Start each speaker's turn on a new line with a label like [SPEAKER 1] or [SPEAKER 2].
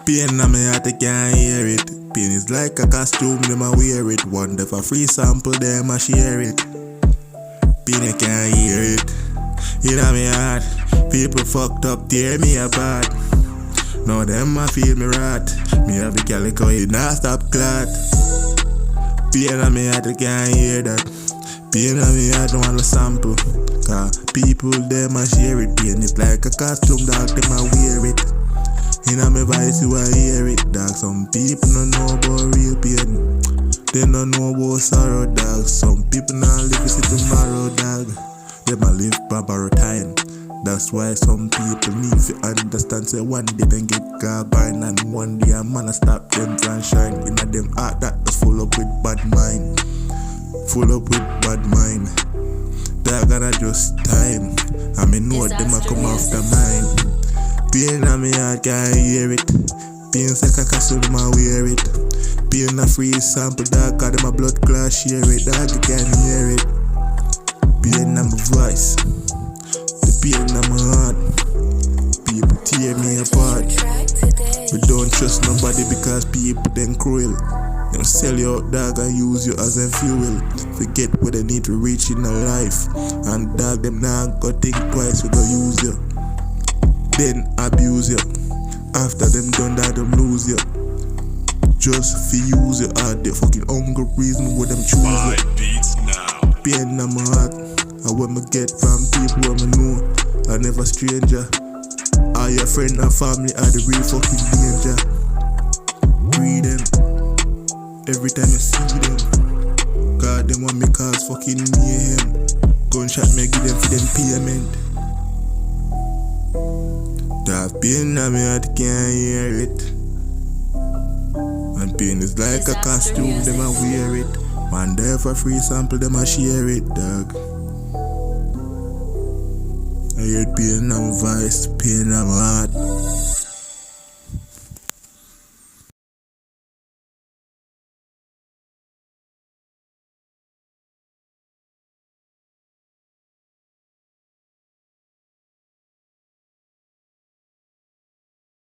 [SPEAKER 1] Pain on my heart, I can't hear it. Pain is like a costume, them a wear it. Wonder if a free sample, them a share it. Pain, I can't hear it. In my heart, people fucked up, tear me apart. Now them a feel me rot. Me have a calico, it not stop clot. Pain on my heart, I can't hear that. Pain on my heart, don't want a sample. Cause people, them a share it. Pain is like a costume, dog, them a wear it. In my voice, you a hear it, dog. Some people don't know about real pain. They don't know about sorrow, dog. Some people not live to see tomorrow, dog. They might live by borrow time. That's why some people need to understand. Say one day they get carbine, and one day a man stop them from shine. In a them heart that is full up with bad mind. Full up with bad mind. They're gonna just time. I mean know them a come after mine. Pain on me heart, can't hear it. Pain like a castle, them a wear it. Pain a free sample, dog, cause them a blood clot share it. Dog, you can't hear it. Pain on my voice, the pain on my heart. People tear me apart. We don't trust nobody because people then cruel. Them sell you out, dog, and use you as a fuel. Forget what they need to reach in a life. And dog, them now go think twice, we go use you. Then abuse you. After them done that, them lose you. Just for use you are the fucking hungry reason why them choose you. Pain on my heart, and what me get from people who me know, I never stranger. All your friend and family are the real fucking danger. Breathe them every time I see them. God, them want me cause fucking mayhem. Gunshot me give them for them payment. That pain on me heart, can't hear it. And pain is like a costume, them a wear it. One day for free sample, them a share it, dog. I heard pain on my voice, pain on my heart.